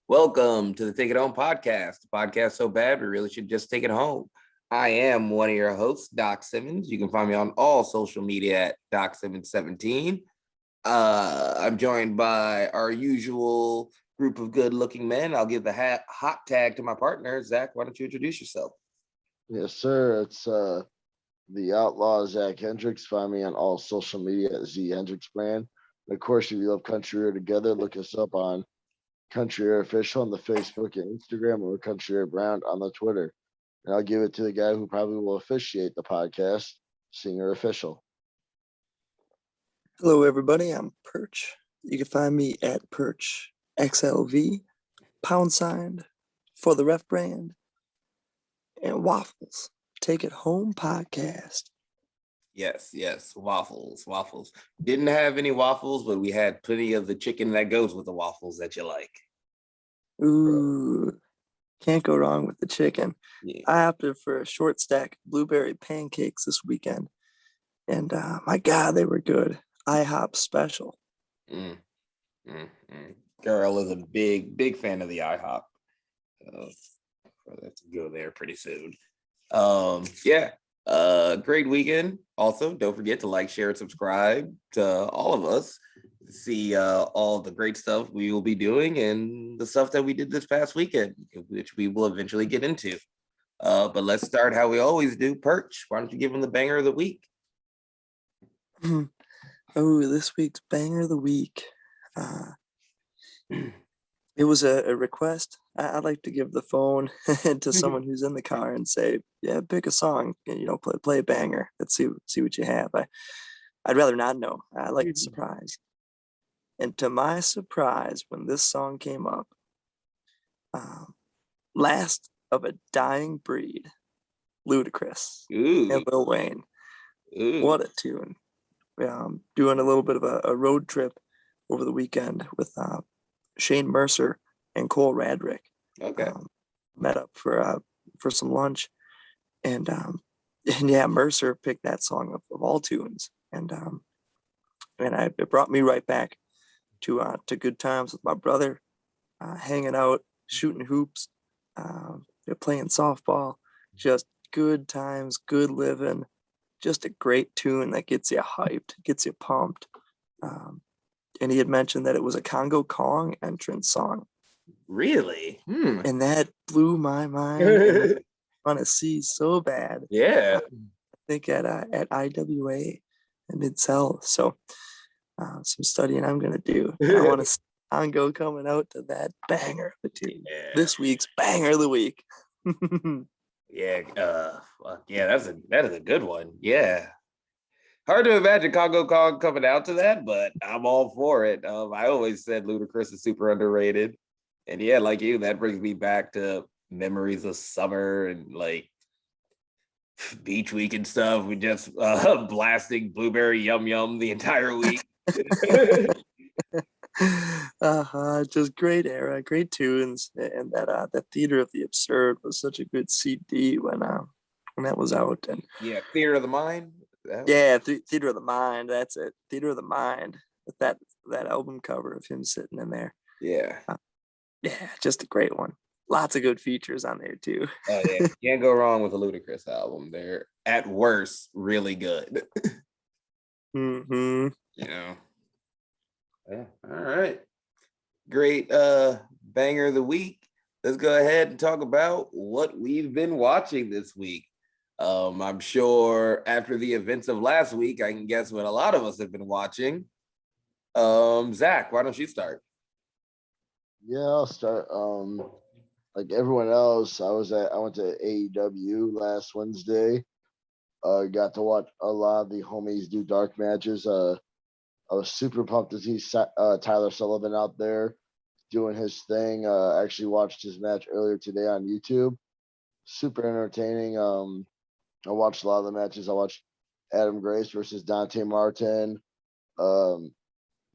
Welcome to the Take It Home podcast. The podcast so bad we really should just take it home. I am one of your hosts, Doc Simmons. You can find me on all social media at DocSimmons17. I'm joined by our usual group of good-looking men. I'll give the hot tag to my partner, Zach. Why don't you introduce yourself? Yes, sir. It's the outlaw Zach Hendricks. Find me on all social media at Z Hendricks Brand. And of course, if you love Country Air Together, look us up on Country Air Official on the Facebook and Instagram, or Country Air Brown on the Twitter. And I'll give it to the guy who probably will officiate the podcast, Singer Official. Hello, everybody. I'm Perch. You can find me at Perch XLV, # for the Ref Brand, and Waffles. Take It Home podcast. Yes, waffles. Didn't have any waffles, but we had plenty of the chicken that goes with the waffles that you like. Ooh, can't go wrong with the chicken. Yeah. I opted for a short stack of blueberry pancakes this weekend, and my God, they were good. IHOP special. Girl is a big fan of the IHOP. I'll have to go there pretty soon. Great weekend. Also, don't forget to like, share, and subscribe to all of us to see all the great stuff we will be doing and the stuff that we did this past weekend, which we will eventually get into. But let's start how we always do. Perch, why don't you give them the banger of the week? Oh, this week's banger of the week. It was a request. I'd like to give the phone to someone who's in the car and say, "Yeah, pick a song. Play a banger. Let's see what you have." I'd rather not know. I like the surprise. And to my surprise, when this song came up, "Last of a Dying Breed," Ludacris and Lil Wayne. Ooh. What a tune! Doing a little bit of a road trip over the weekend with Shane Mercer and Cole Radrick. Okay. Met up for some lunch, and yeah, Mercer picked that song of all tunes, and it brought me right back to good times with my brother, hanging out, shooting hoops, playing softball, just good times, good living. Just a great tune that gets you hyped, gets you pumped. And he had mentioned that it was a Congo Kong entrance song. Really? And that blew my mind. And I want to see so bad. Yeah. I think at IWA in Mid-South. So some studying I'm going to do. I want to see Congo coming out to that banger of the tune. Yeah. This week's banger of the week. Yeah, that is a good one. Yeah. Hard to imagine Congo Kong coming out to that, but I'm all for it. I always said Ludacris is super underrated. And yeah, like you, that brings me back to memories of summer and like beach week and stuff. We just blasting Blueberry Yum Yum the entire week. Just great era, great tunes, and that Theater of the Absurd was such a good CD when that was out. And yeah, Theater of the Mind. Theater of the Mind. That's it, Theater of the Mind. With that album cover of him sitting in there. Yeah, just a great one. Lots of good features on there too. Oh yeah, can't go wrong with a Ludacris album. They're at worst really good. Yeah. All right. Great banger of the week. Let's go ahead and talk about what we've been watching this week. I'm sure after the events of last week, I can guess what a lot of us have been watching. Zach, why don't you start? Yeah, I'll start. Like everyone else, I went to AEW last Wednesday. Got to watch a lot of the homies do dark matches. I was super pumped to see Tyler Sullivan out there doing his thing. Actually watched his match earlier today on YouTube. Super entertaining. I watched a lot of the matches. I watched Adam Grace versus Dante Martin.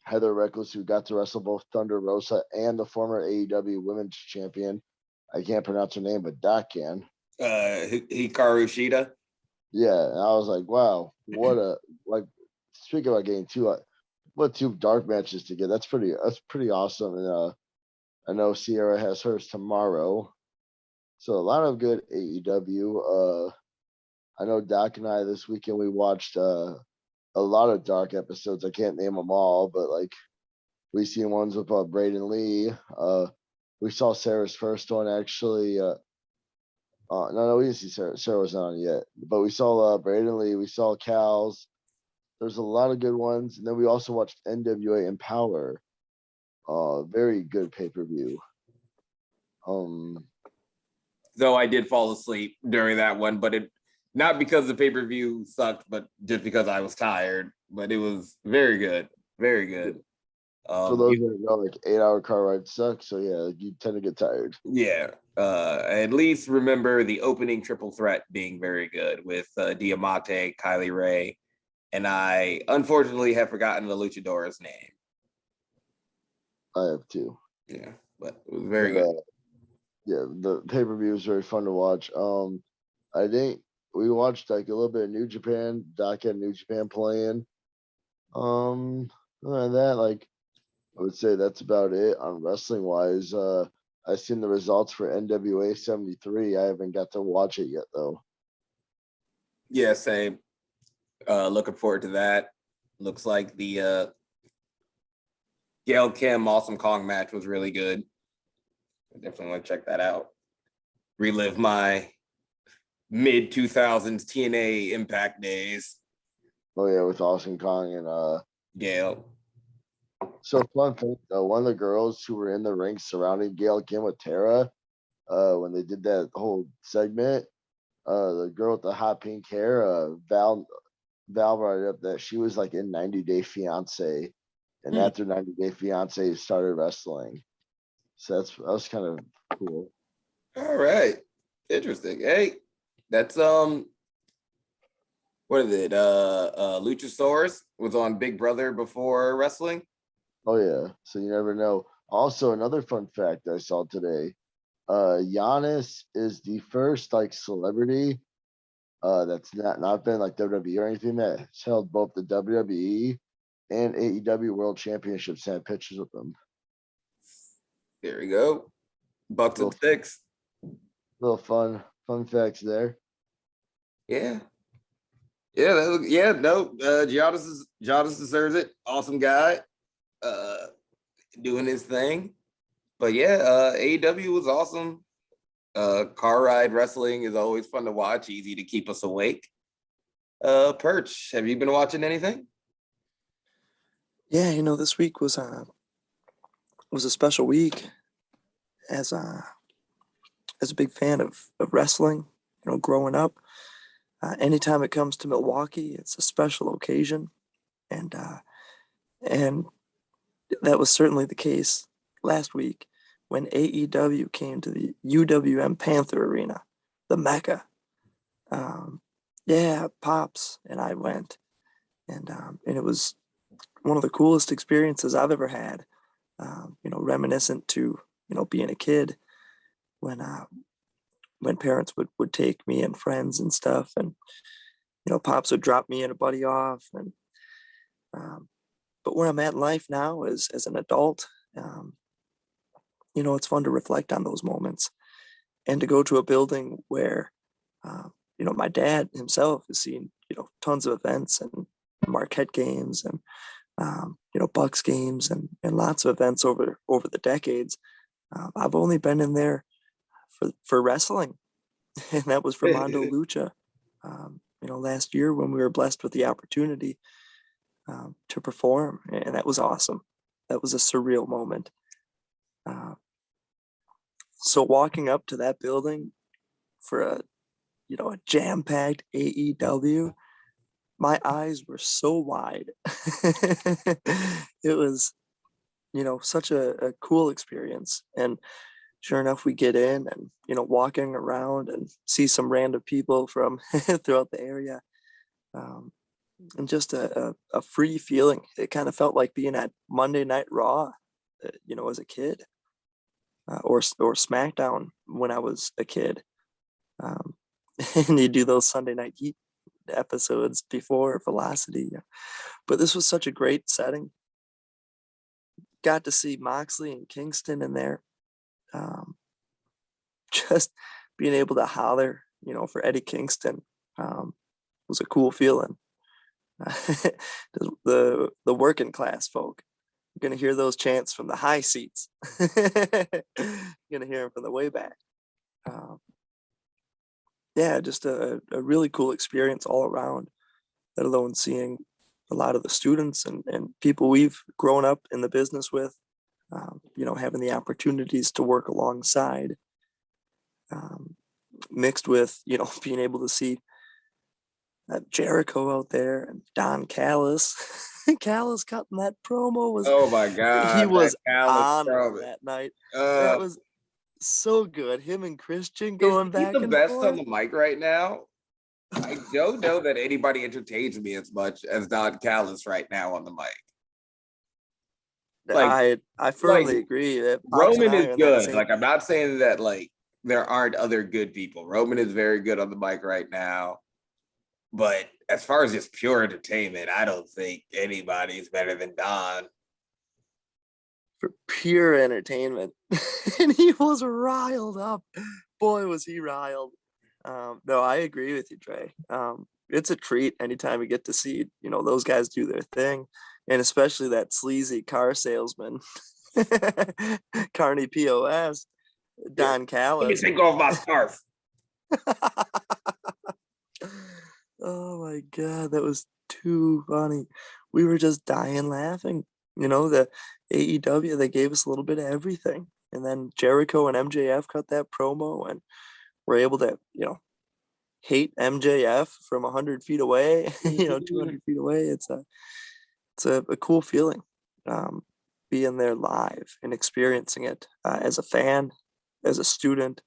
Heather Reckless, who got to wrestle both Thunder Rosa and the former AEW Women's Champion. I can't pronounce her name, but Doc can. Hikaru Shida. Yeah, and I was like, wow, what a speaking about getting two dark matches together. That's pretty awesome. And I know Sierra has hers tomorrow. So a lot of good AEW. I know Doc and I this weekend we watched a lot of dark episodes. I can't name them all, but like we seen ones with Braden Lee. We saw Sarah's first one actually. No, we didn't see Sarah. Sarah was not on yet, but we saw Braden Lee. We saw Cal's. There's a lot of good ones, and then we also watched NWA Empower. Very good pay-per-view. Though I did fall asleep during that one, but it not because the pay-per-view sucked, but just because I was tired. But it was very good, very good. For those that know, like 8-hour car rides suck, so yeah, you tend to get tired. Yeah. At least remember the opening triple threat being very good with Diamante, Kylie Ray, and I unfortunately have forgotten the luchador's name. I have too. Yeah, but it was very good. Yeah, the pay-per-view was very fun to watch. I think we watched like a little bit of New Japan. Doc had New Japan playing. Other than that, like I would say that's about it on wrestling wise. I've seen the results for NWA 73. I haven't got to watch it yet though. Yeah, same. Looking forward to that. Looks like the Gail Kim Awesome Kong match was really good. I definitely want to check that out. Relive my mid 2000s TNA Impact days. Oh yeah, with Awesome Kong and Gail. So fun thing, one of the girls who were in the ring surrounding Gail Kim with Tara, when they did that whole segment, the girl with the hot pink hair, Val brought it up that she was like in 90 Day Fiance, and after 90 Day Fiance started wrestling. So that was kind of cool. All right. Interesting. Hey, that's what is it? Luchasaurus was on Big Brother before wrestling. Oh yeah. So you never know. Also, another fun fact I saw today. Giannis is the first like celebrity that's not been like WWE or anything that's held both the WWE and AEW World Championships and had pictures with them. There we go. Bucks and sticks. Little fun facts there. Yeah. Yeah, no. Giannis deserves it. Awesome guy. Doing his thing. But yeah, AEW was awesome. Car ride wrestling is always fun to watch, easy to keep us awake. Perch, have you been watching anything? Yeah, this week was a special week as a big fan of wrestling. Growing up, anytime it comes to Milwaukee, it's a special occasion, and that was certainly the case last week when AEW came to the UWM Panther Arena, the Mecca. Yeah, Pops and I went, and it was one of the coolest experiences I've ever had. Reminiscent to being a kid when parents would take me and friends and stuff, and Pops would drop me and a buddy off, and but where I'm at in life now as an adult, it's fun to reflect on those moments and to go to a building where my dad himself has seen tons of events and Marquette games and Bucks games and lots of events over the decades. I've only been in there for wrestling, and that was for Mondo Lucha. Last year when we were blessed with the opportunity to perform, and that was awesome. That was a surreal moment. So walking up to that building for a jam-packed AEW, my eyes were so wide. It was, such a cool experience. And sure enough, we get in and, walking around and see some random people from throughout the area. And just a free feeling. It kind of felt like being at Monday Night Raw, as a kid, or SmackDown when I was a kid. And you do those Sunday Night Heat episodes before Velocity. But this was such a great setting. Got to see Moxley and Kingston in there. just being able to holler, for Eddie Kingston was a cool feeling. The working class folk, you're gonna hear those chants from the high seats. You're gonna hear them from the way back. Yeah, just a really cool experience all around, let alone seeing a lot of the students and people we've grown up in the business with, having the opportunities to work alongside, mixed with, being able to see Jericho out there and Don Callis. Callis cutting that promo was, Oh my he God, was that Callis on promo. that night. That was so good. Him and Christian going He's back the and best forth. on the mic right now. I don't know that anybody entertains me as much as Don Callis right now on the mic. Like, I firmly agree. Pops and Roman I is are in that good. same- Like, I'm not saying that like there aren't other good people. Roman is very good on the mic right now. But as far as just pure entertainment, I don't think anybody's better than Don. for pure entertainment. And he was riled up. Boy, was he riled. No, I agree with you, Trey. It's a treat anytime we get to see, those guys do their thing. And especially that sleazy car salesman, Carney POS, Don Let me Callis. take off my scarf. Oh my God, that was too funny. We were just dying laughing. The AEW, they gave us a little bit of everything. And then Jericho and MJF cut that promo and we're able to, hate MJF from 100 feet away, 200 feet away. It's a cool feeling, being there live and experiencing it as a fan, as a student,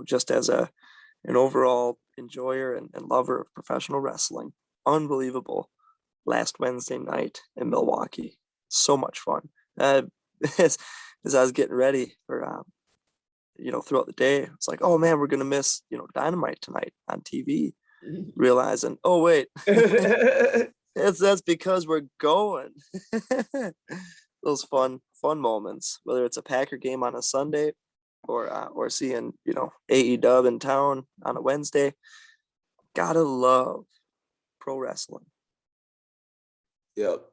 just as an overall enjoyer and lover of professional wrestling. Unbelievable last Wednesday night in Milwaukee. So much fun. As I was getting ready for, throughout the day, it's like, oh man, we're going to miss, Dynamite tonight on TV. Realizing, oh wait, that's because we're going. Those fun moments, whether it's a Packer game on a Sunday or seeing, AEW in town on a Wednesday. Gotta love pro wrestling. Yep.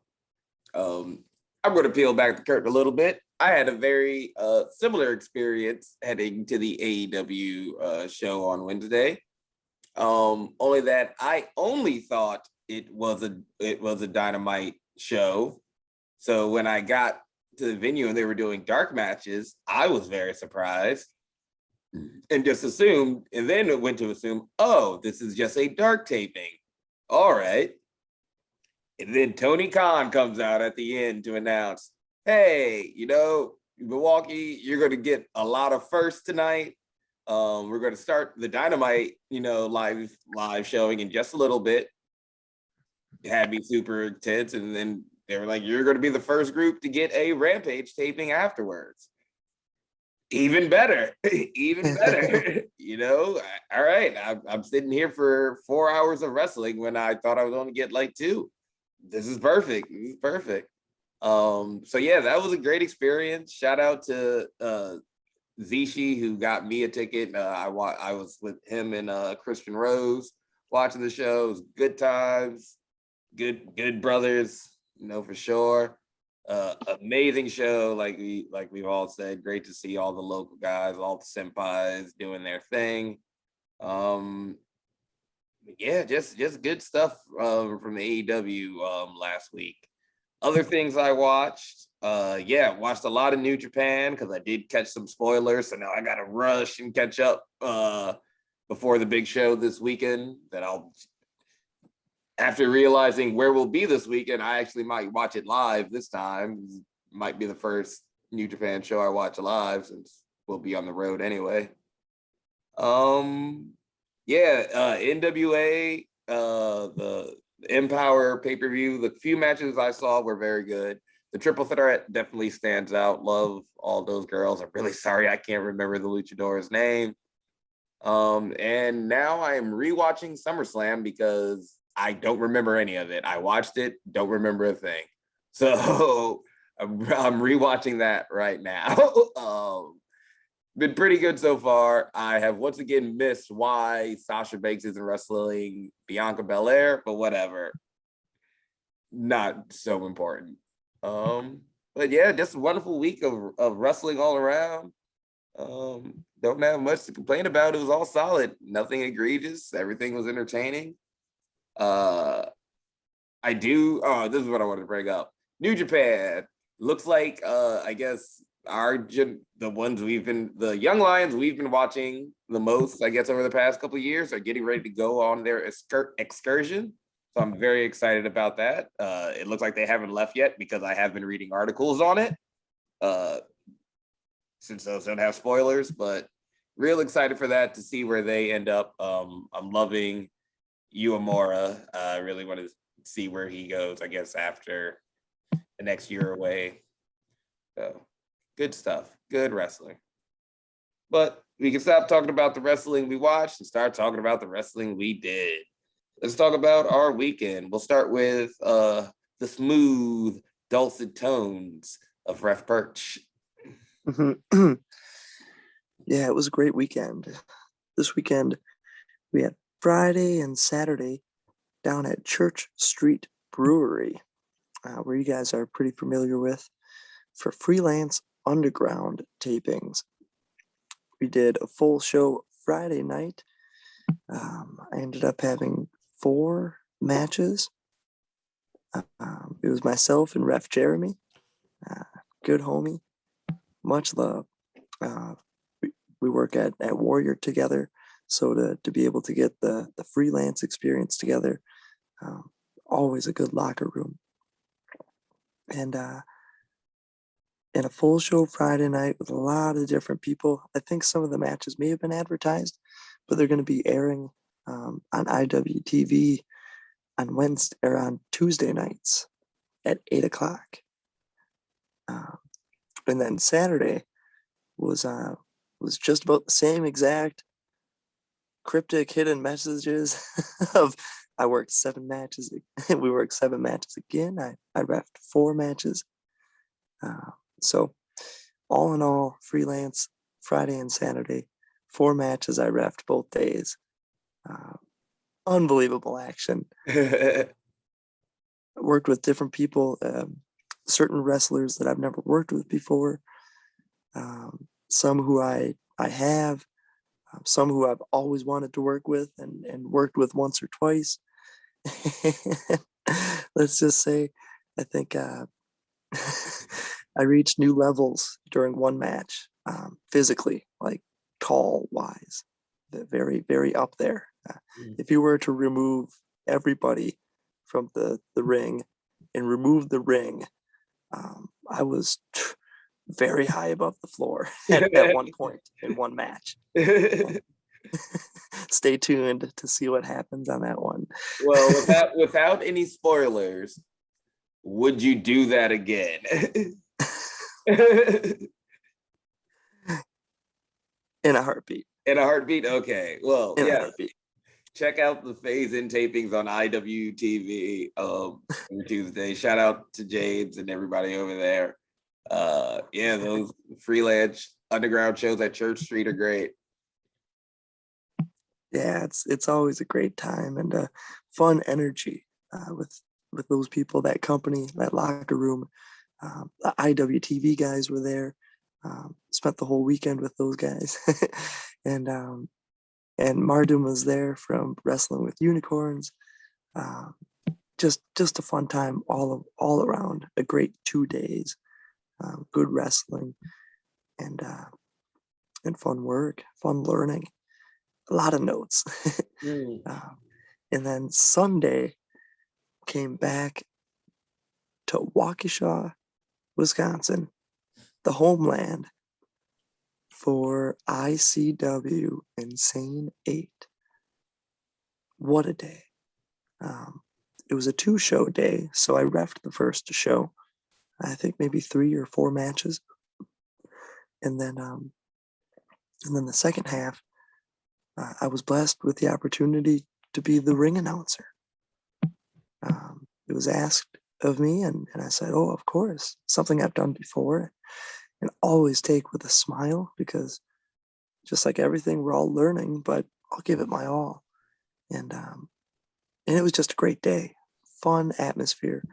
I'm going to peel back the curtain a little bit. I had a very similar experience heading to the AEW show on Wednesday. Only that I only thought it was a Dynamite show. So when I got to the venue and they were doing dark matches, I was very surprised and just assumed, and then it went to assume, oh, this is just a dark taping. All right. And then Tony Khan comes out at the end to announce, hey, Milwaukee, you're going to get a lot of firsts tonight. We're going to start the Dynamite, live showing in just a little bit. It had me super intense. And then they were like, you're going to be the first group to get a Rampage taping afterwards. Even better, even better. All right. I'm sitting here for 4 hours of wrestling when I thought I was only get like 2. This is perfect. So yeah, that was a great experience. Shout out to Zishi, who got me a ticket. I was with him and Christian Rose watching the show. It was good times, good brothers, for sure. Amazing show, like we've all said. Great to see all the local guys, all the senpais doing their thing. Yeah, just good stuff from the AEW last week. Other things I watched, watched a lot of New Japan because I did catch some spoilers, so now I gotta rush and catch up before the big show this weekend. That after realizing where we'll be this weekend, I actually might watch it live this time. Might be the first New Japan show I watch live since we'll be on the road anyway. NWA, the Empower pay-per-view, the few matches I saw were very good. The triple threat definitely stands out. Love all those girls. I'm really sorry I can't remember the luchador's name. And now I am rewatching SummerSlam because I don't remember any of it. I watched it, don't remember a thing. So I'm rewatching that right now. Been pretty good so far. I have once again missed why Sasha Banks isn't wrestling Bianca Belair, but whatever. Not so important. But yeah, just a wonderful week of wrestling all around. Don't have much to complain about. It was all solid, nothing egregious. Everything was entertaining. I do. Oh, this is what I wanted to bring up. New Japan looks like. I guess the young lions we've been watching the most, I guess, over the past couple of years are getting ready to go on their excursion. So I'm very excited about that. It looks like they haven't left yet because I have been reading articles on it. Since those don't have spoilers, but real excited for that to see where they end up. I'm loving Uemura. I really want to see where he goes, I guess, after the next year away. So good stuff, good wrestling. But we can stop talking about the wrestling we watched and start talking about the wrestling we did. Let's talk about our weekend. We'll start with the smooth, dulcet tones of Ref Perch. Yeah, it was a great weekend. This weekend, we had Friday and Saturday down at Church Street Brewery, where you guys are pretty familiar with, for freelance underground tapings. We did a full show Friday night. I ended up having 4 matches. It was myself and Ref Jeremy, good homie, much love. We work at Warrior together, so to be able to get the freelance experience together, always a good locker room. And a full show Friday night with a lot of different people. I think some of the matches may have been advertised, but they're going to be airing on IWTV on Wednesday or on Tuesday nights at 8:00. And then Saturday was just about the same exact cryptic hidden messages of I worked 7 matches. We worked 7 matches again. I refed 4 matches. So all in all, freelance Friday and Saturday, 4 matches I refed both days. Unbelievable action. I worked with different people, certain wrestlers that I've never worked with before. Some who I have, some who I've always wanted to work with and worked with once or twice. Let's just say, I think I reached new levels during one match, physically, like tall wise, very, very up there. If you were to remove everybody from the ring and remove the ring, I was very high above the floor at one point in one match. Stay tuned to see what happens on that one. Well, without any spoilers, would you do that again? In a heartbeat. In a heartbeat? Okay. Well, In a yeah. heartbeat. Check out the phase-in tapings on IWTV every Tuesday. Shout out to James and everybody over there. Yeah, those freelance underground shows at Church Street are great. Yeah, it's always a great time and a fun energy with those people, that company, that locker room. The IWTV guys were there. Spent the whole weekend with those guys, and Mardum was there from Wrestling with Unicorns. Just a fun time all around. A great 2 days. Good wrestling and fun work, fun learning. A lot of notes. And then Sunday came back to Waukesha, Wisconsin, the homeland, for ICW Insane 8. What a day. It was a 2-show day, so I refed the first show. I think maybe 3 or 4 matches. And then the second half, I was blessed with the opportunity to be the ring announcer. It was asked of me, and I said, oh, of course, something I've done before, and always take with a smile, because just like everything, we're all learning, but I'll give it my all. And it was just a great day, fun atmosphere,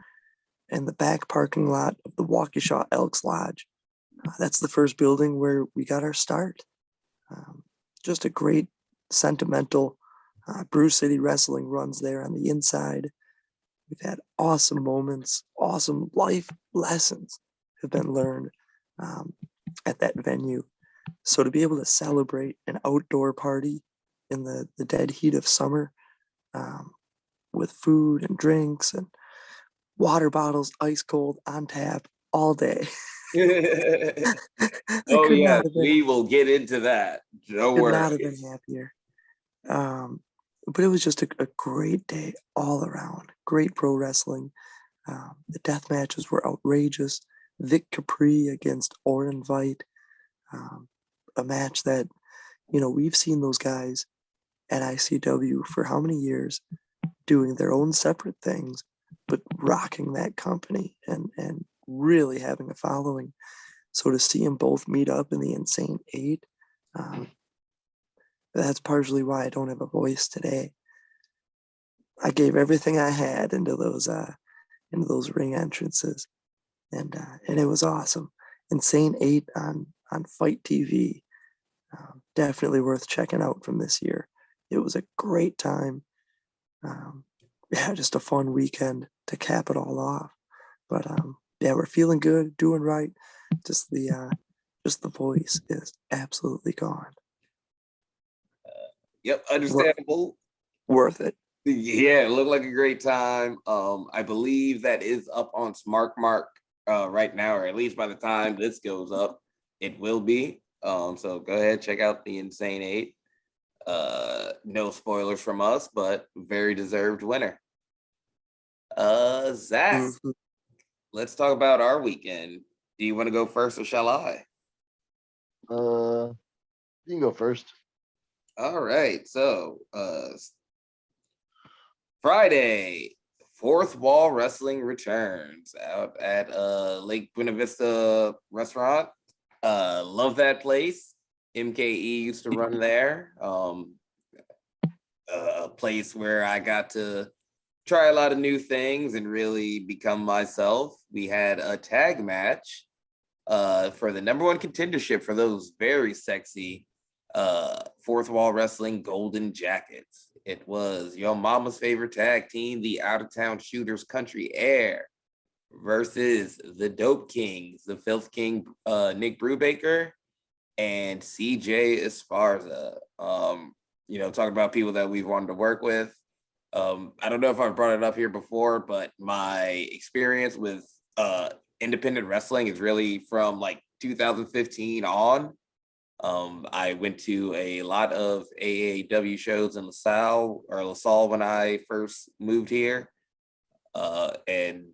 and the back parking lot of the Waukesha Elks Lodge. That's the first building where we got our start. Just a great sentimental Brew City Wrestling runs there on the inside. We've had awesome moments, awesome life lessons have been learned at that venue. So to be able to celebrate an outdoor party in the dead heat of summer with food and drinks and water bottles, ice cold, on tap all day. I Oh could yes, not have been, we will get into that. Don't could worry. not have been happier. But it was just a great day all around. Great pro wrestling. The death matches were outrageous. Vic Capri against Oren Veit. A match that, we've seen those guys at ICW for how many years doing their own separate things, but rocking that company and really having a following. So to see them both meet up in the Insane Eight, that's partially why I don't have a voice today. I gave everything I had into those ring entrances, and it was awesome. Insane Eight on Fight TV, definitely worth checking out from this year. It was a great time. Yeah, just a fun weekend to cap it all off. But yeah, we're feeling good, doing right. Just the voice is absolutely gone. Yep, understandable. Worth it. Yeah, it looked like a great time. I believe that is up on Smart Mark right now, or at least by the time this goes up, it will be. So go ahead, check out the Insane Eight. No spoilers from us, but very deserved winner. Zach, Mhm. let's talk about our weekend. Do you want to go first or shall I? You can go first. All right. So Friday, Fourth Wall Wrestling returns out at Lake Buena Vista restaurant. Love that place. MKE used to run there. A place where I got to try a lot of new things and really become myself. We had a tag match for the number one contendership for those very sexy Fourth Wall Wrestling Golden Jackets. It was your mama's favorite tag team, the Out of Town Shooters Country Air, versus the Dope Kings, the Filth King, Nick Brubaker, and CJ Esparza. Talking about people that we've wanted to work with. I don't know if I've brought it up here before, but my experience with independent wrestling is really from like 2015 on. I went to a lot of AAW shows in LaSalle when I first moved here. And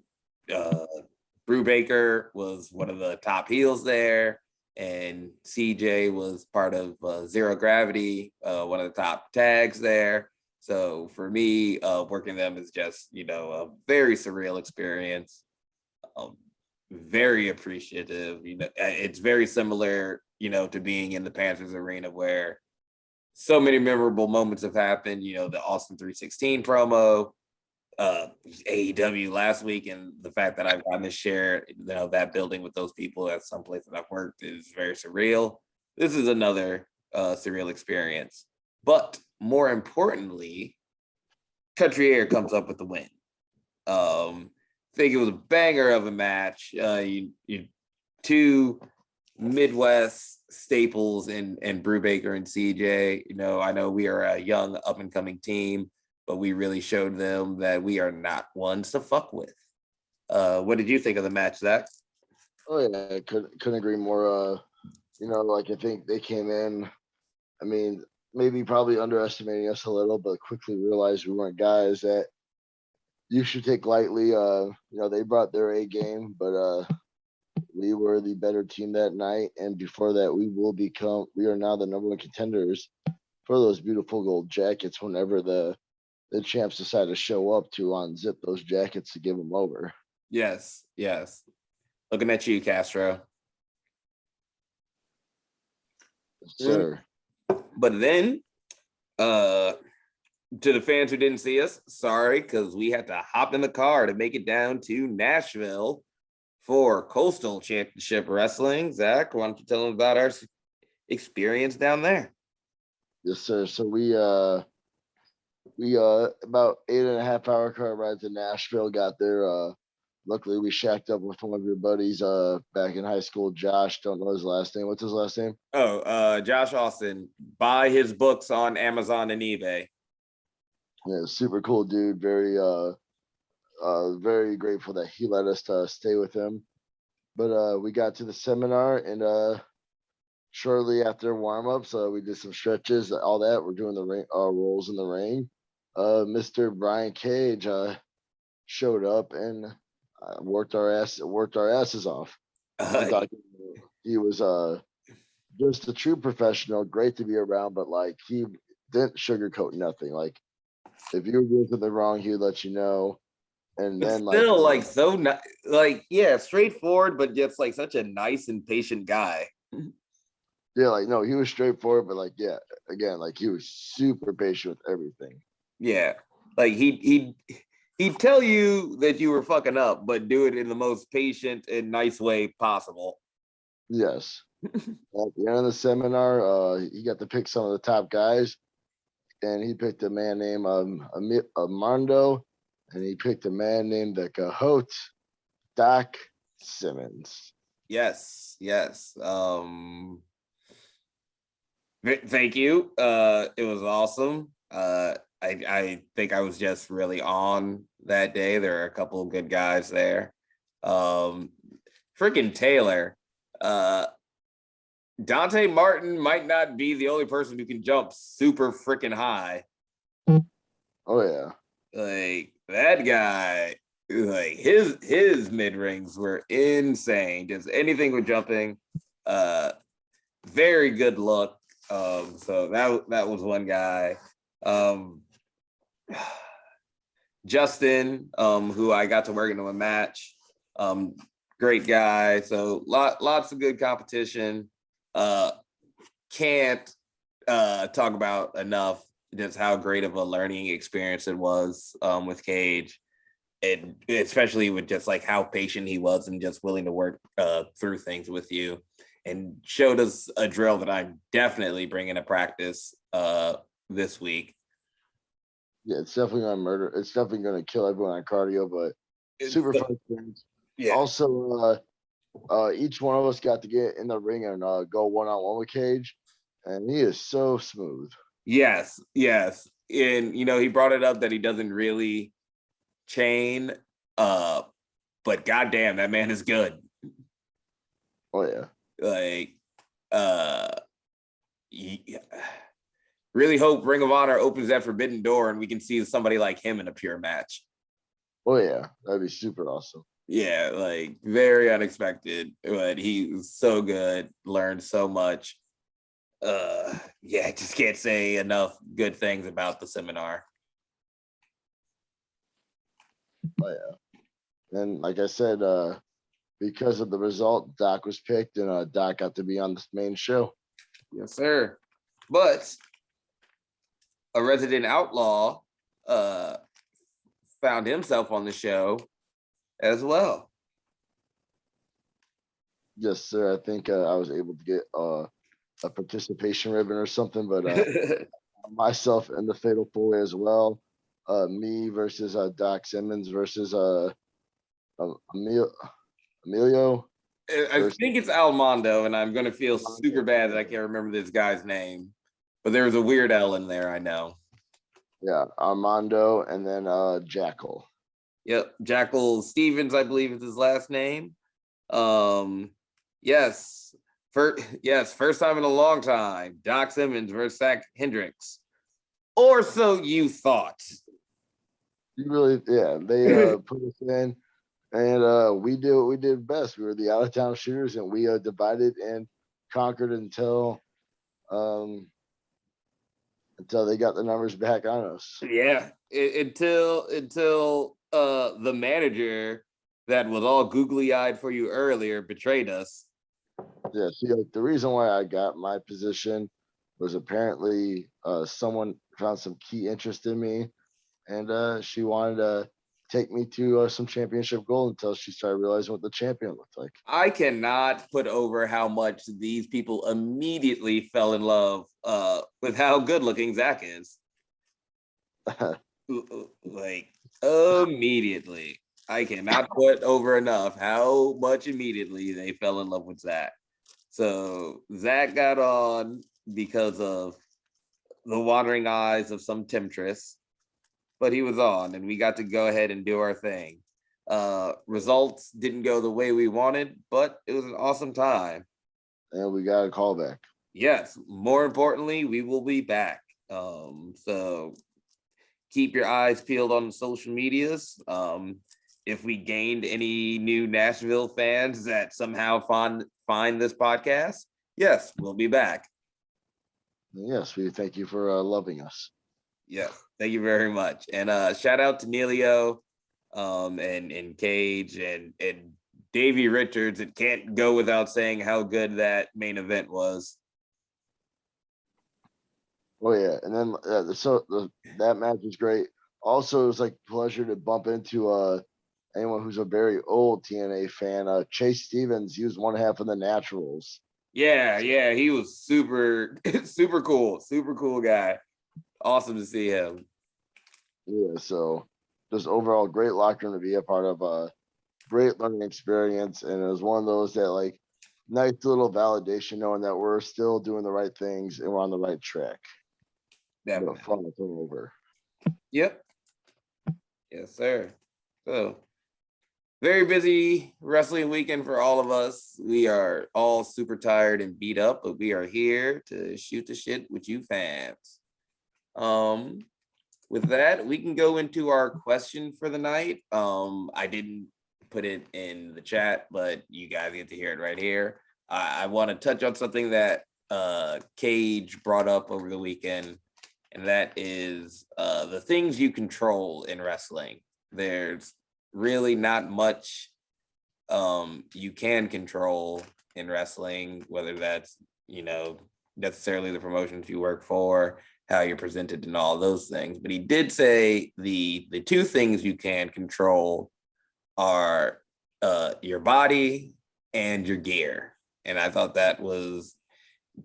Brubaker was one of the top heels there. And CJ was part of Zero Gravity, one of the top tags there. So for me, working them is just, a very surreal experience. Very appreciative. It's very similar, to being in the Panthers arena where so many memorable moments have happened. The Austin 316 promo, AEW last week, and the fact that I've gotten to share, that building with those people at some place that I've worked is very surreal. This is another surreal experience. But more importantly, Country Air comes up with the win. I think it was a banger of a match. Two Midwest staples in Brubaker and CJ. I know we are a young up and coming team, but we really showed them that we are not ones to fuck with. What did you think of the match, Zach? Oh yeah, I couldn't agree more. I think they came in. I mean, maybe probably underestimating us a little, but quickly realized we weren't guys that you should take lightly. They brought their A game, but we were the better team that night. And before that, we are now the number one contenders for those beautiful gold jackets whenever the champs decide to show up to unzip those jackets to give them over. Yes, yes. Looking at you, Castro. Sir. But then, to the fans who didn't see us, sorry, because we had to hop in the car to make it down to Nashville for Coastal Championship Wrestling. Zach, why don't you tell them about our experience down there? Yes, sir. So we about 8.5 hour car ride to Nashville, got there. Luckily we shacked up with one of your buddies back in high school, Josh. Don't know his last name. What's his last name? Oh, Josh Austin. Buy his books on Amazon and eBay. Yeah, super cool dude. Very grateful that he let us stay with him. But we got to the seminar, and shortly after warm-ups, we did some stretches, all that. We're doing the ring rolls in the ring. Mr. Brian Cage showed up and worked our asses off. He was just a true professional, great to be around, but like he didn't sugarcoat nothing. Like if you were doing something wrong, he would let you know. And But then still, like so, like yeah, straightforward, but just like such a nice and patient guy. yeah, like no, he was straightforward, but like yeah, again, like he was super patient with everything. Yeah, like he'd tell you that you were fucking up, but do it in the most patient and nice way possible. Yes. At the end of the seminar, he got to pick some of the top guys, and he picked a man named Armando, and he picked a man named the Cahote, Doc Simmons. Yes, yes. Thank you. It was awesome. I think I was just really on that day. There are a couple of good guys there. Freaking Taylor. Dante Martin might not be the only person who can jump super freaking high. Oh yeah. Like that guy, like his mid rings were insane. Just anything with jumping. Very good look. So that was one guy. Justin, who I got to work into a match. Great guy. So lots of good competition. Can't talk about enough just how great of a learning experience it was with Cage, and especially with just like how patient he was and just willing to work through things with you, and showed us a drill that I'm definitely bringing to practice this week. Yeah, it's definitely gonna murder. It's definitely gonna kill everyone on cardio, but super fun experience. Yeah. Also, each one of us got to get in the ring and go one-on-one with Cage, and he is so smooth. Yes, yes. And he brought it up that he doesn't really chain, but goddamn, that man is good. Oh yeah. Like, really hope Ring of Honor opens that forbidden door and we can see somebody like him in a pure match. Oh yeah, that'd be super awesome. Yeah, like very unexpected, but he was so good, learned so much. Yeah, I just can't say enough good things about the seminar. Oh yeah. And like I said, because of the result, Doc was picked, and Doc got to be on the main show. Yes, sir. But a resident outlaw found himself on the show as well. Yes, sir. I think I was able to get a participation ribbon or something, but myself in the fatal four-way as well. Me versus Doc Simmons versus Emilio. I think it's Almondo, and I'm going to feel super bad that I can't remember this guy's name, but there's a weird L in there, I know. Yeah, Armando, and then Jackal. Yep, Jackal Stevens, I believe is his last name. Yes, first time in a long time. Doc Simmons versus Zach Hendricks, or so you thought. You really, yeah. They put us in, and we did what we did best. We were the out-of-town shooters, and we divided and conquered until they got the numbers back on us. Yeah, until the manager that was all googly-eyed for you earlier betrayed us. Yeah, see, like the reason why I got my position was apparently someone found some key interest in me, and she wanted to take me to some championship gold until she started realizing what the champion looked like. I cannot put over how much these people immediately fell in love with how good looking Zach is. Like immediately. I cannot put over enough how much immediately they fell in love with Zach. So Zach got on because of the wandering eyes of some temptress, but he was on and we got to go ahead and do our thing. Results didn't go the way we wanted, but it was an awesome time. And we got a call back. Yes, more importantly, we will be back. So keep your eyes peeled on the social medias. If we gained any new Nashville fans that somehow find this podcast, yes, we'll be back. Yes, we thank you for loving us. Yeah, thank you very much. And shout out to Neilio, and Cage and Davey Richards. It can't go without saying how good that main event was. Oh yeah, and then that match was great. Also, it was like pleasure to bump into anyone who's a very old TNA fan. Chase Stevens, he was one half of the Naturals. Yeah, he was super super cool guy. Awesome to see him. Yeah, so just overall great locker room to be a part of. Great learning experience, and it was one of those that like nice little validation knowing that we're still doing the right things and we're on the right track. Definitely. Fun to come over. Yep. Yes, sir. So very busy wrestling weekend for all of us. We are all super tired and beat up, but we are here to shoot the shit with you fans. With that, we can go into our question for the night. I didn't put it in the chat, but you guys get to hear it right here. I want to touch on something that Cage brought up over the weekend, and that is the things you control in wrestling. There's really not much you can control in wrestling, whether that's, necessarily the promotions you work for, how you're presented and all those things. But he did say the two things you can control are your body and your gear. And I thought that was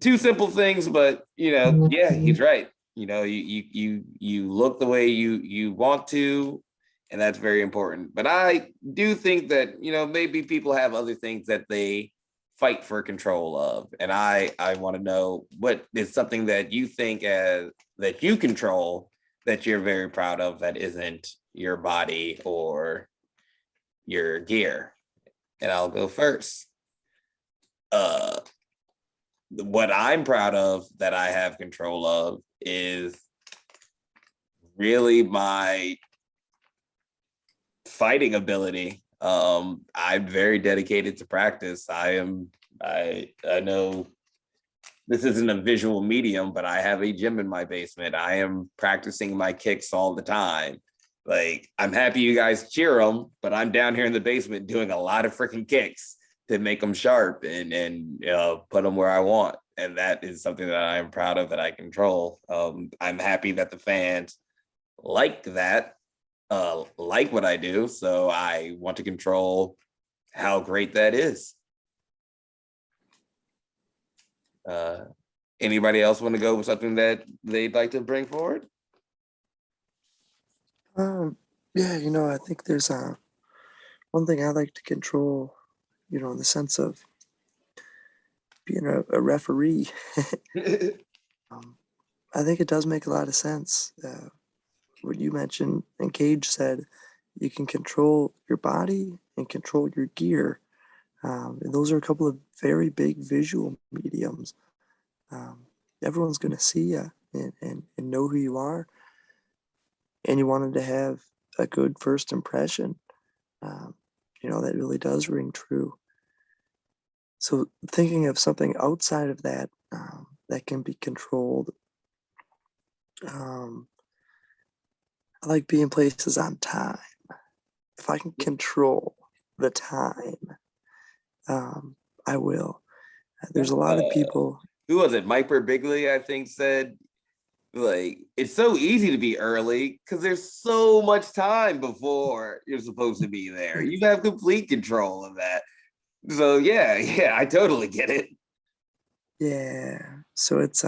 two simple things, but yeah, he's right. You look the way you want to, and that's very important. But I do think that maybe people have other things that they fight for control of, and I want to know what is something that you think that you control that you're very proud of that isn't your body or your gear. And I'll go first. What I'm proud of that I have control of is really my fighting ability. I'm very dedicated to practice. I know this isn't a visual medium, but I have a gym in my basement. I am practicing my kicks all the time. Like, I'm happy you guys cheer them, but I'm down here in the basement doing a lot of freaking kicks to make them sharp and put them where I want. And that is something that I'm proud of that I control. I'm happy that the fans like that, like what I do. So I want to control how great that is. Anybody else want to go with something that they'd like to bring forward? Yeah, I think there's one thing I like to control, in the sense of being a referee. I think it does make a lot of sense. What you mentioned and Cage said, you can control your body and control your gear. And those are a couple of very big visual mediums. Everyone's going to see you and know who you are. And you wanted to have a good first impression. That really does ring true. So thinking of something outside of that that can be controlled, I like being places on time. If I can control the time, I will. There's a lot of people. Who was it? Mike Birbiglia, I think, said, like, it's so easy to be early because there's so much time before you're supposed to be there. You have complete control of that. So yeah, I totally get it. Yeah. So it's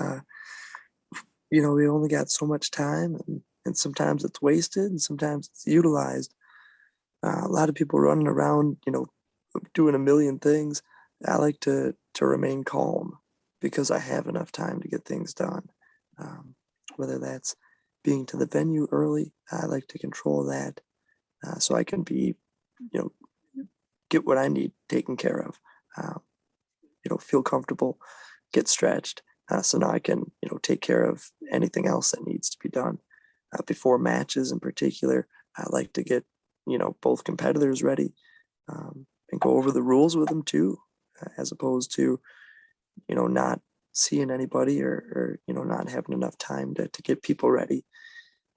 we only got so much time, and sometimes it's wasted and sometimes it's utilized. A lot of people running around, doing a million things. I like to remain calm because I have enough time to get things done. Whether that's being to the venue early, I like to control that so I can be, get what I need taken care of. Feel comfortable, get stretched. So now I can, take care of anything else that needs to be done. Before matches in particular, I like to get, both competitors ready and go over the rules with them too, as opposed to, not seeing anybody or not having enough time to get people ready.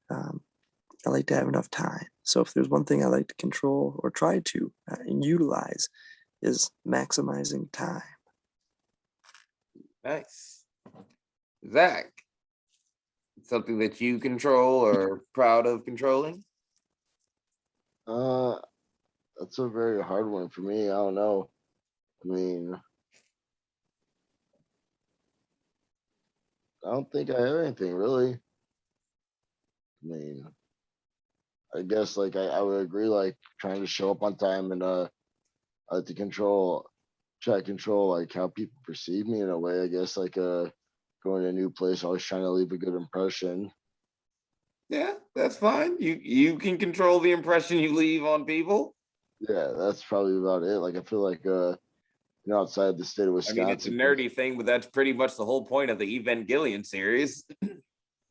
I like to have enough time. So if there's one thing I like to control or try to and utilize is maximizing time. Nice. Zach, something that you control or proud of controlling? That's a very hard one for me. I don't know. I mean, I don't think I have anything really. I mean, I guess like I would agree, like trying to show up on time and I like to try to control like how people perceive me in a way. I guess like going to a new place, always trying to leave a good impression. Yeah, that's fine. You can control the impression you leave on people. Yeah, that's probably about it. Like I feel like outside the state of I mean, it's a Wisconsin, nerdy thing, but that's pretty much the whole point of the Evangelion series.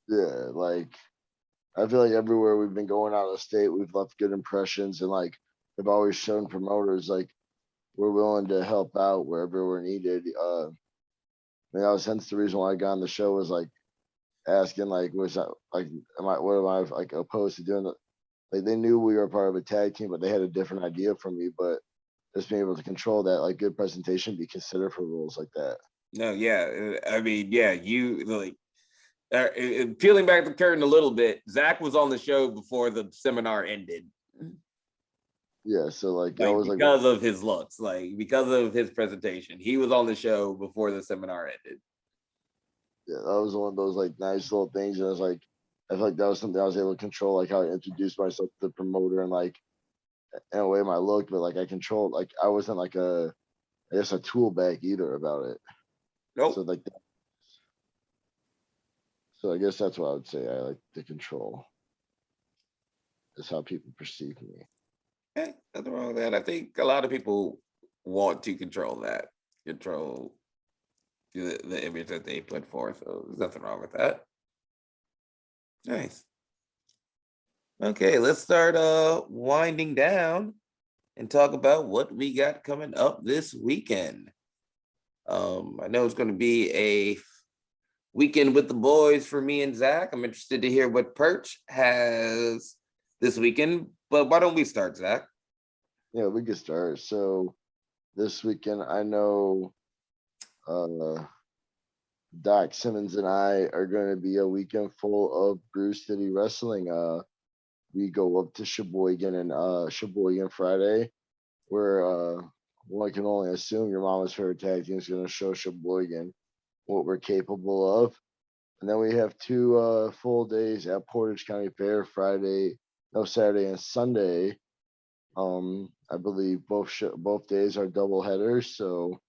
yeah, like I feel like everywhere we've been going out of state, we've left good impressions and like have always shown promoters like we're willing to help out wherever we're needed. That was hence the reason why I got on the show was like asking like was that like what am I like opposed to doing that? Like they knew we were part of a tag team, but they had a different idea from me. But just being able to control that, like good presentation, be considered for rules like that. No, yeah. I mean, yeah, you like peeling back the curtain a little bit. Zach was on the show before the seminar ended. Yeah, so like that Like was like because of his looks, like because of his presentation. He was on the show before the seminar ended. yeah, that was one of those like nice little things. And I was like, I feel like that was something I was able to control, like how I introduced myself to the promoter and like in a way my look, but like I controlled like I wasn't like I guess a tool bag either about it. So Nope. like so I guess that's what I would say. I like to control is how people perceive me. Nothing wrong with that. I think a lot of people want to control that, control the image that they put forth. So there's nothing wrong with that. Nice. Okay, let's start winding down and talk about what we got coming up this weekend. I know it's going to be a weekend with the boys for me and Zach. I'm interested to hear what Perch has this weekend, but why don't we start, Zach? Yeah, we could start. So this weekend I know uh Doc Simmons and I are going to be a weekend full of Bruce City Wrestling. We go up to Sheboygan and Sheboygan Friday, where one can only assume your mama's favorite tag team is going to show Sheboygan what we're capable of. And then we have two full days at Portage County Fair, Saturday and Sunday. I believe both days are double headers, so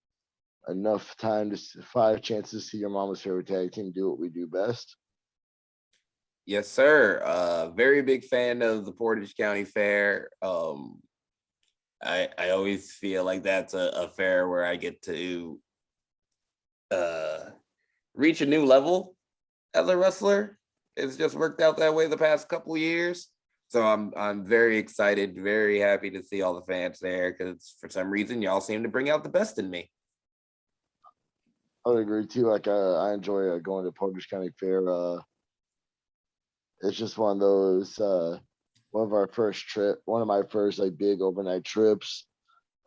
enough time to 5 chances to see your mama's favorite tag team do what we do best. Yes, sir. Very big fan of the Portage County Fair. I always feel like that's a fair where I get to reach a new level as a wrestler. It's just worked out that way the past couple of years. So I'm very excited, very happy to see all the fans there because for some reason y'all seem to bring out the best in me. I would agree too. Like I enjoy going to Portage County Fair. It's just one of those one of my first like big overnight trips.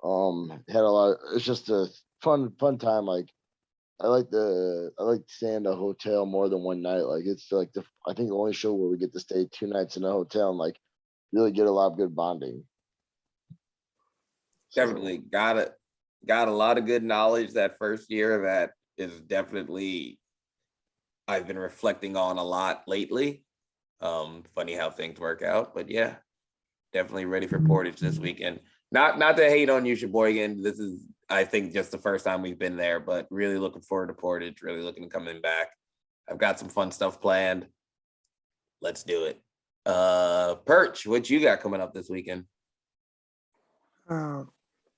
Had a lot. It's just a fun time. Like I like staying in a hotel more than one night. Like it's like I think the only show where we get to stay 2 nights in a hotel and like really get a lot of good bonding. So, Definitely got a lot of good knowledge that first year that is definitely I've been reflecting on a lot lately. Funny how things work out, but yeah, definitely ready for Portage this weekend. Not to hate on you, Sheboygan. This is, I think, just the first time we've been there, but really looking forward to Portage. Really looking to coming back. I've got some fun stuff planned. Let's do it. Perch, what you got coming up this weekend? Uh,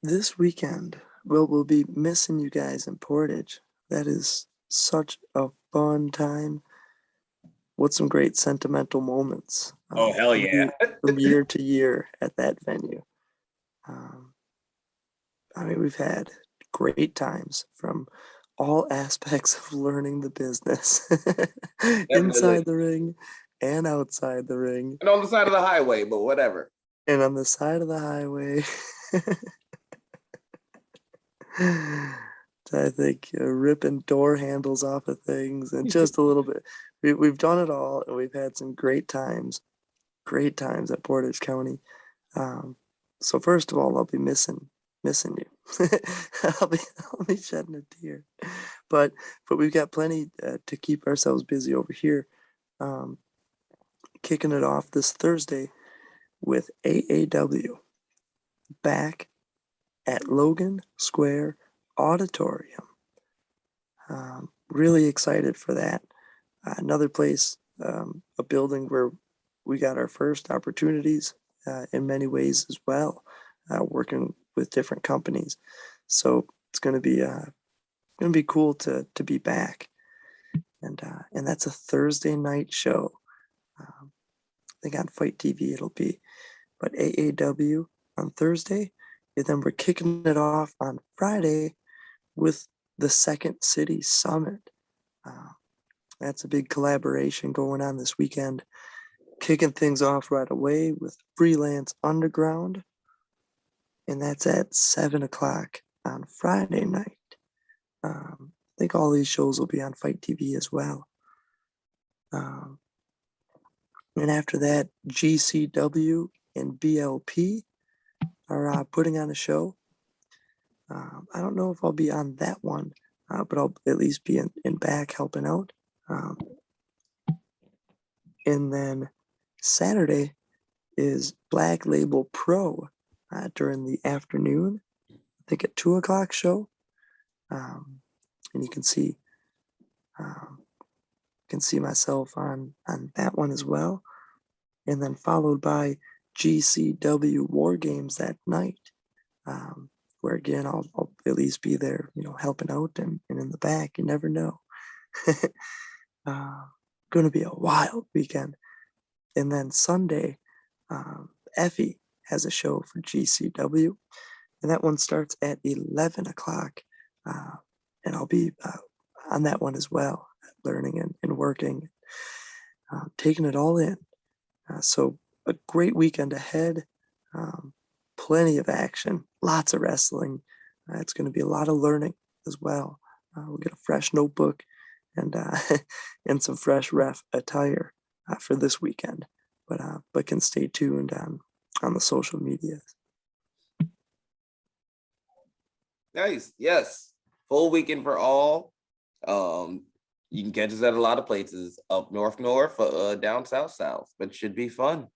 this weekend, we'll be missing you guys in Portage. That is such a fun time. What some great sentimental moments. Oh, hell yeah. From year to year at that venue. I mean, we've had great times from all aspects of learning the business, inside the ring and outside the ring, And on the side of the highway, but whatever. and on the side of the highway. I think ripping door handles off of things and just a little bit. We've done it all, and we've had some great times at Portage County. So first of all, I'll be missing you. I'll be shedding a tear, but we've got plenty to keep ourselves busy over here. Kicking it off this Thursday with AAW back at Logan Square Auditorium. Really excited for that. Another place, a building where we got our first opportunities in many ways as well, working with different companies. So it's going to be cool to be back, and that's a Thursday night show. I think on Fight TV it'll be, but AAW on Thursday, and then we're kicking it off on Friday with the Second City Summit. That's a big collaboration going on this weekend. Kicking things off right away with Freelance Underground, and that's at 7 o'clock on Friday night. I think all these shows will be on Fight TV as well. And after that, GCW and BLP are putting on a show. I don't know if I'll be on that one, but I'll at least be in back helping out. And then Saturday is Black Label Pro during the afternoon. I think at 2 o'clock show. And you can see myself on that one as well. And then followed by GCW War Games that night, where again I'll at least be there, helping out and in the back. You never know. Going to be a wild weekend. And then Sunday, Effie has a show for GCW, and that one starts at 11 o'clock. And I'll be on that one as well, learning and working, taking it all in. So a great weekend ahead, plenty of action, lots of wrestling. It's going to be a lot of learning as well. We'll get a fresh notebook and and some fresh ref attire for this weekend. But can stay tuned on the social medias. Nice. Yes. Full weekend for all. You can catch us at a lot of places, up north, down south, but should be fun.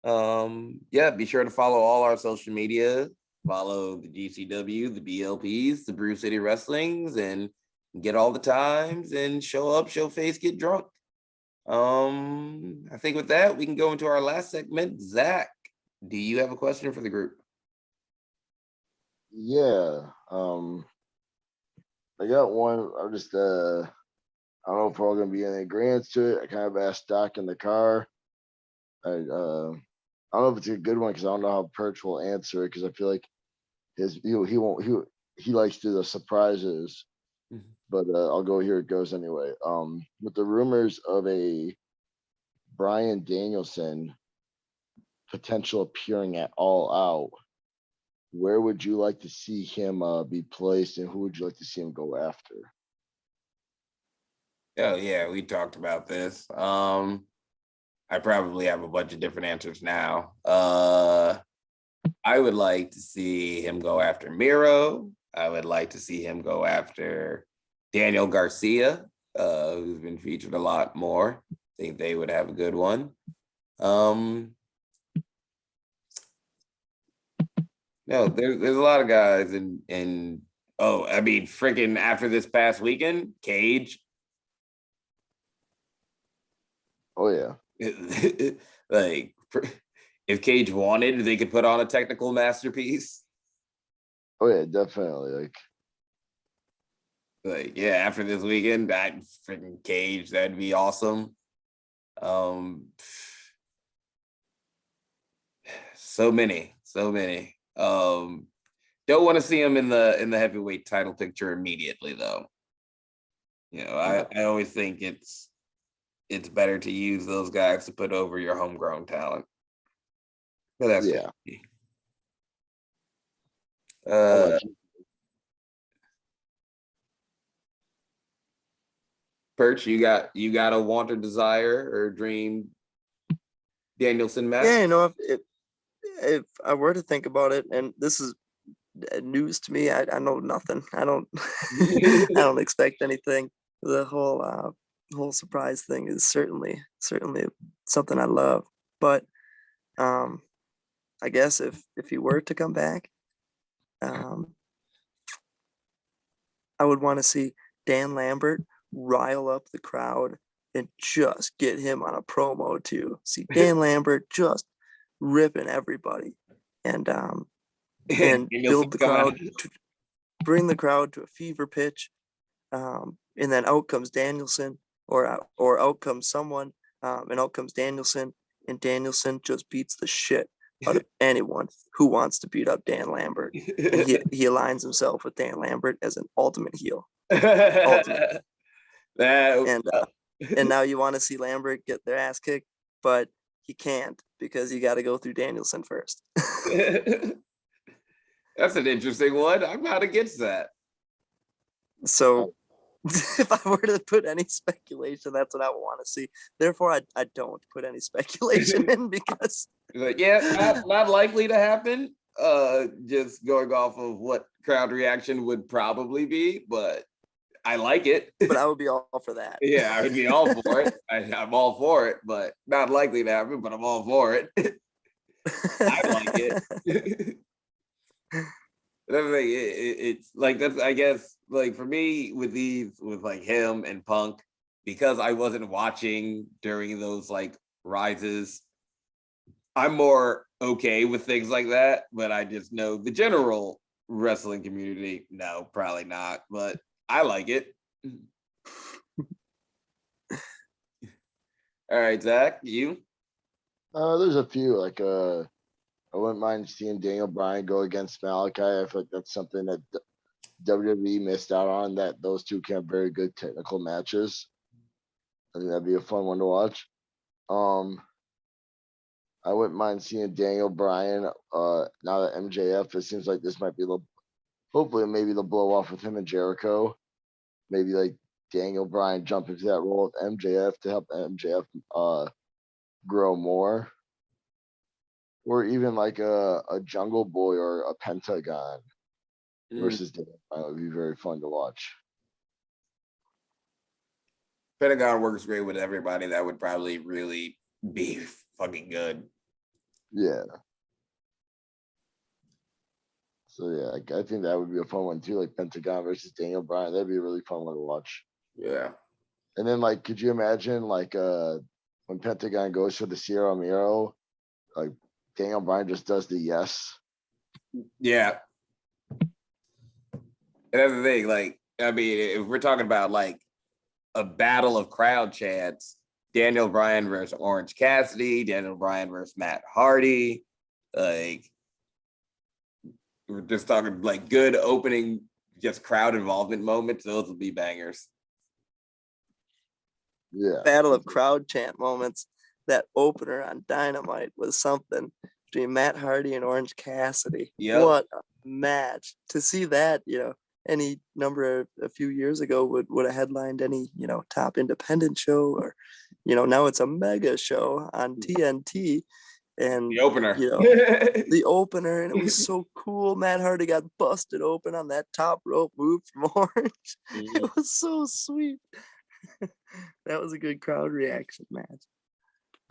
Yeah, be sure to follow all our social media. Follow the GCW, the BLPs, the Brew City Wrestlings, and get all the times and show up, show face, get drunk. I think with that, we can go into our last segment. Zach, do you have a question for the group? Yeah. I got one. I'm just I don't know if we're all gonna be in agreement to it. I kind of asked Doc in the car. I don't know if it's a good one because I don't know how Perch will answer it because I feel like he likes to do the surprises. Mm-hmm. But I'll go, here it goes anyway. With the rumors of a Bryan Danielson potential appearing at All Out, where would you like to see him be placed, and who would you like to see him go after? Oh yeah, we talked about this. I probably have a bunch of different answers now. I would like to see him go after Miro. I would like to see him go after Daniel Garcia, who's been featured a lot more. I think they would have a good one. No, there's a lot of guys in oh, I mean, freaking after this past weekend, Cage. Oh yeah, Like, if Cage wanted, they could put on a technical masterpiece. oh yeah, definitely. Like, yeah, after this weekend, that freaking Cage, that'd be awesome. So many. Don't want to see him in the heavyweight title picture immediately, though. You know, I always think it's better to use those guys to put over your homegrown talent. But that's Yeah. me. How about you? Perch, you got a want or desire or dream Danielson match? Yeah, you know, if I were to think about it, and this is news to me, I know nothing. I don't I don't expect anything. The whole surprise thing is certainly something I love. But I guess if he were to come back, I would want to see Dan Lambert rile up the crowd and just get him on a promo too. See Dan Lambert just ripping everybody and build the crowd, bring the crowd to a fever pitch, and then out comes Danielson or out comes someone, and out comes Danielson, and Danielson just beats the shit out of anyone who wants to beat up Dan Lambert, and he aligns himself with Dan Lambert as an ultimate heel. Ultimate. And now you want to see Lambert get their ass kicked, but he can't because you got to go through Danielson first. That's an interesting one. I'm not against that. So if I were to put any speculation, that's what I would want to see. Therefore, I don't put any speculation in because Like, yeah, not likely to happen. Just going off of what crowd reaction would probably be, but I like it. But I would be all for that. Yeah, I would be all for it. I'm all for it, but not likely to happen, but I'm all for it. I like it. That's like it's like that's I guess like for me with like him and Punk, because I wasn't watching during those like rises, I'm more okay with things like that, but I just know the general wrestling community, no, probably not, but I like it. All right, Zach, you? There's a few I wouldn't mind seeing Daniel Bryan go against Malachi. I feel like that's something that WWE missed out on. That those two can have very good technical matches. I think that'd be a fun one to watch. I wouldn't mind seeing Daniel Bryan. Now that MJF, it seems like this might be hopefully maybe they'll blow off with him and Jericho. Maybe like Daniel Bryan jump into that role with MJF to help MJF grow more. Or even like a Jungle Boy or a Pentagon versus Daniel Bryan would be very fun to watch. Pentagon works great with everybody. That would probably really be fucking good. Yeah. So yeah, I think that would be a fun one too, like Pentagon versus Daniel Bryan. That'd be a really fun one to watch. Yeah. And then like, could you imagine like when Pentagon goes for the Sierra Miro, like Daniel Bryan just does the yes. Yeah. And that's the thing. Like, I mean, if we're talking about like a battle of crowd chants, Daniel Bryan versus Orange Cassidy, Daniel Bryan versus Matt Hardy, like we're just talking like good opening, just crowd involvement moments. Those will be bangers. Yeah. Battle of crowd chant moments. That opener on Dynamite was something stream, Matt Hardy and Orange Cassidy. Yep. What a match. To see that, any number of a few years ago would have headlined any, top independent show, or, now it's a mega show on TNT. And The opener. the opener, and it was so cool. Matt Hardy got busted open on that top rope move from Orange. It was so sweet. That was a good crowd reaction match.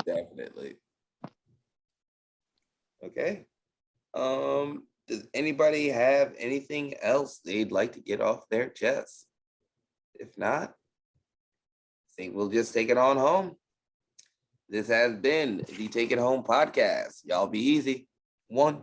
Definitely. Okay. Does anybody have anything else they'd like to get off their chest? If not, I think we'll just take it on home. This has been the Take It Home podcast. Y'all be easy. 1.